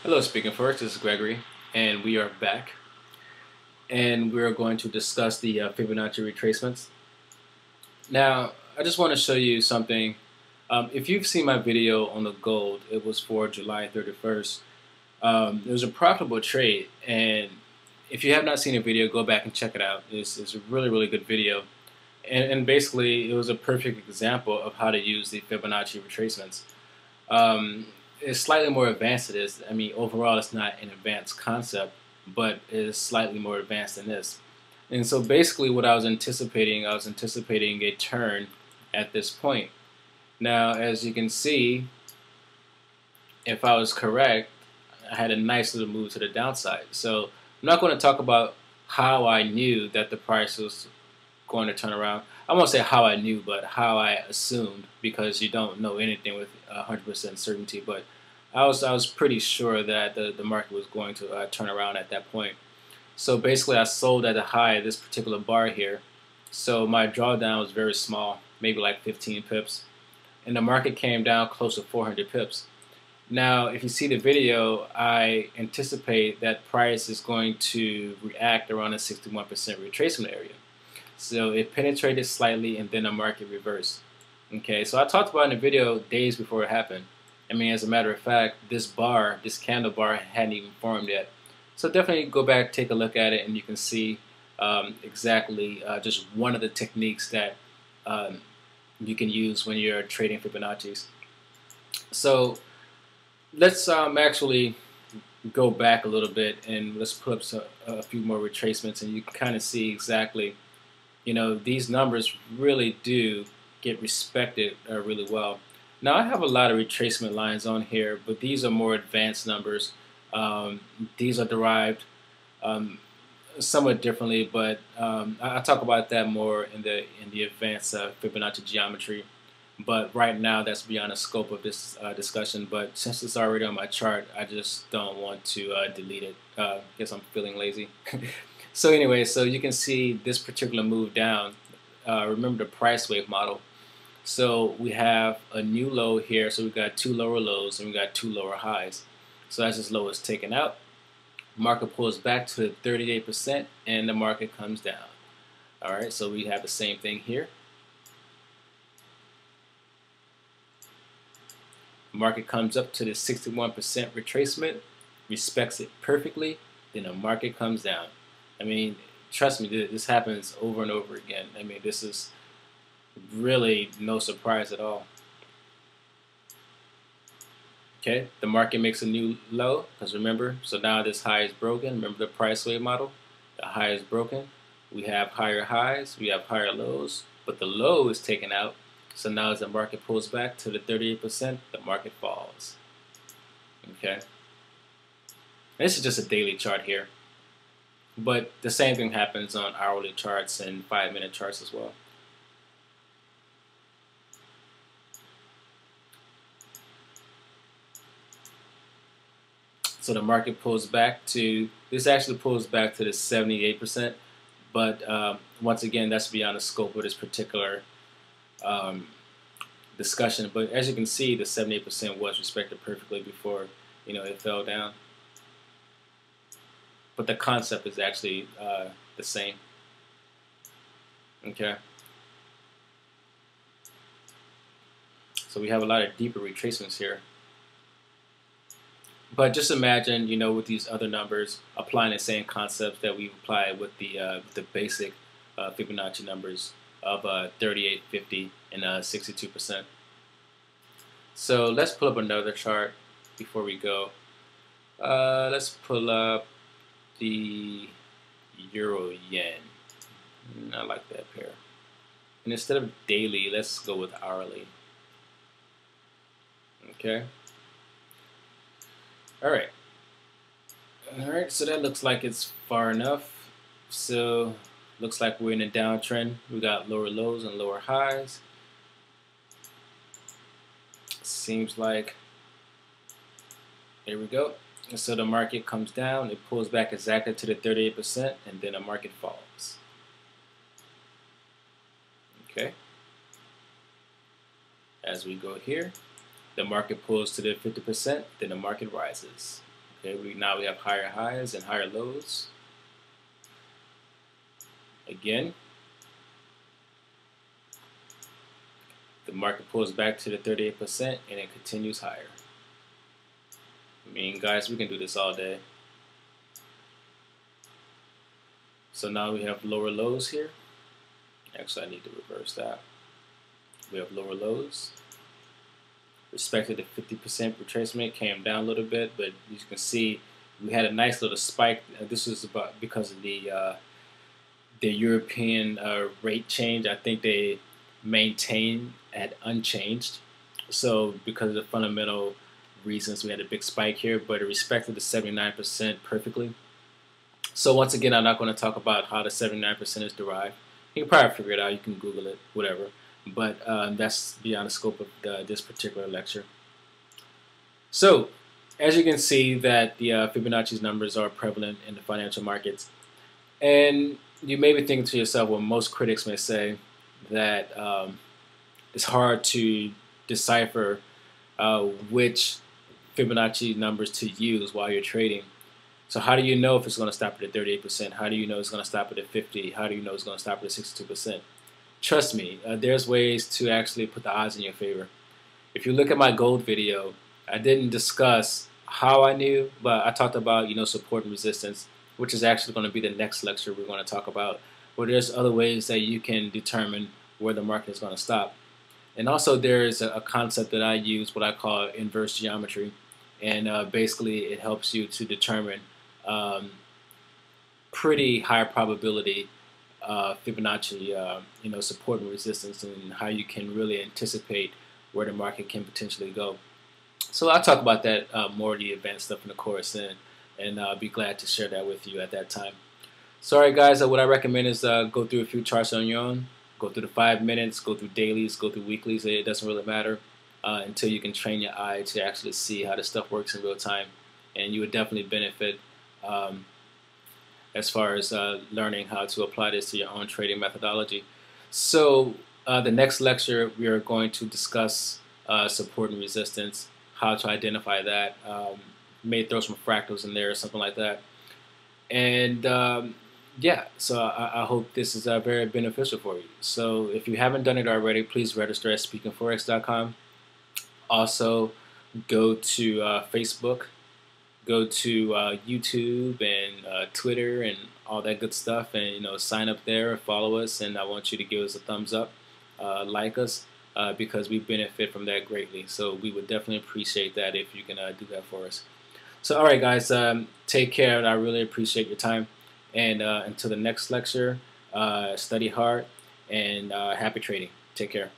Hello, speaking first, this is Gregory, and we are back, and we're going to discuss the Fibonacci retracements. Now, I just want to show you something. If you've seen my video on the gold, it was for July 31st. It was a profitable trade, and if you have not seen the video, go back and check it out. It's a really, really good video, and basically, it was a perfect example of how to use the Fibonacci retracements. Um, it's slightly more advanced than this. I mean, overall, it's not an advanced concept, but it is slightly more advanced than this. And so basically what I was anticipating a turn at this point. Now, as you can see, if I was correct, I had a nice little move to the downside. So I'm not going to talk about how I knew that the price was going to turn around. I won't say how I knew, but how I assumed, because you don't know anything with 100% certainty. But I was pretty sure that the market was going to turn around at that point. So basically, I sold at the high of this particular bar here. So my drawdown was very small, maybe like 15 pips, and the market came down close to 400 pips. Now, if you see the video, I anticipate that price is going to react around a 61% retracement area. So it penetrated slightly and then the market reversed. Okay, so I talked about in the video days before it happened. I mean, as a matter of fact, this bar, this candle bar hadn't even formed yet. So definitely go back, take a look at it, and you can see exactly just one of the techniques that you can use when you're trading Fibonacci's. So let's actually go back a little bit and let's put up a few more retracements, and you can kind of see exactly, these numbers really do get respected really well. Now I have a lot of retracement lines on here, but these are more advanced numbers. These are derived somewhat differently, but I talk about that more in the advanced Fibonacci geometry. But right now, that's beyond the scope of this discussion. But since it's already on my chart, I just don't want to delete it. Guess I'm feeling lazy. So anyway, so you can see this particular move down. Remember the price wave model. So we have a new low here. So we've got two lower lows and we got two lower highs. So as this low is taken out, market pulls back to 38% and the market comes down. All right, so we have the same thing here. Market comes up to the 61% retracement, respects it perfectly, then the market comes down. I mean, trust me, this happens over and over again. I mean, this is really no surprise at all. Okay, the market makes a new low, because remember, so now this high is broken. Remember the price wave model? The high is broken. We have higher highs, we have higher lows, but the low is taken out. So now as the market pulls back to the 38%, the market falls. Okay. This is just a daily chart here. But the same thing happens on hourly charts and 5-minute charts as well. So the market pulls back to, this actually pulls back to the 78%. But once again, that's beyond the scope of this particular discussion. But as you can see, the 78% was respected perfectly before it fell down. But the concept is actually the same. Okay. So we have a lot of deeper retracements here. But just imagine, with these other numbers, applying the same concepts that we apply with the basic Fibonacci numbers of 38, 50, and 62%. So let's pull up another chart before we go. Let's pull up the Euro Yen. I like that pair. And instead of daily, let's go with hourly. Okay. Alright. Alright, so that looks like it's far enough. So looks like we're in a downtrend. We got lower lows and lower highs. Seems like, there we go. And so the market comes down, it pulls back exactly to the 38%, and then the market falls. Okay. As we go here, the market pulls to the 50%, then the market rises. Okay, now we have higher highs and higher lows. Again, the market pulls back to the 38% and it continues higher. I mean, guys, we can do this all day. So now we have lower lows here. Actually, I need to reverse that. We have lower lows. Respected the 50% retracement, came down a little bit, but you can see we had a nice little spike. This was about because of the European rate change. I think they maintained at unchanged. So because of the fundamental reasons, we had a big spike here, but it respected the 79% perfectly. So once again, I'm not going to talk about how the 79% is derived. You can probably figure it out. You can Google it, whatever. But that's beyond the scope of this particular lecture. So as you can see that the Fibonacci's numbers are prevalent in the financial markets. And you may be thinking to yourself, well, most critics may say that it's hard to decipher which Fibonacci numbers to use while you're trading. So how do you know if it's going to stop at 38%? How do you know it's going to stop at 50%? How do you know it's going to stop at 62%? Trust me, there's ways to actually put the odds in your favor. If you look at my gold video, I didn't discuss how I knew, but I talked about support and resistance, which is actually going to be the next lecture we're going to talk about. Where there's other ways that you can determine where the market is going to stop. And also there's a concept that I use, what I call inverse geometry, and basically it helps you to determine pretty high probability Fibonacci, support and resistance, and how you can really anticipate where the market can potentially go. So I'll talk about that more of the advanced stuff in the course, and I'll be glad to share that with you at that time. Sorry guys, what I recommend is go through a few charts on your own, go through the 5 minutes, go through dailies, go through weeklies. It doesn't really matter until you can train your eye to actually see how this stuff works in real time, and you would definitely benefit as far as learning how to apply this to your own trading methodology. So the next lecture we are going to discuss support and resistance, how to identify that. May throw some fractals in there or something like that. And yeah, so I hope this is very beneficial for you. So if you haven't done it already, please register at speakingforex.com. Also, go to Facebook, go to YouTube and Twitter and all that good stuff, and sign up there, follow us, and I want you to give us a thumbs up, like us, because we benefit from that greatly. So we would definitely appreciate that if you can do that for us. So all right guys, take care, and I really appreciate your time, and until the next lecture, study hard and happy trading. Take care.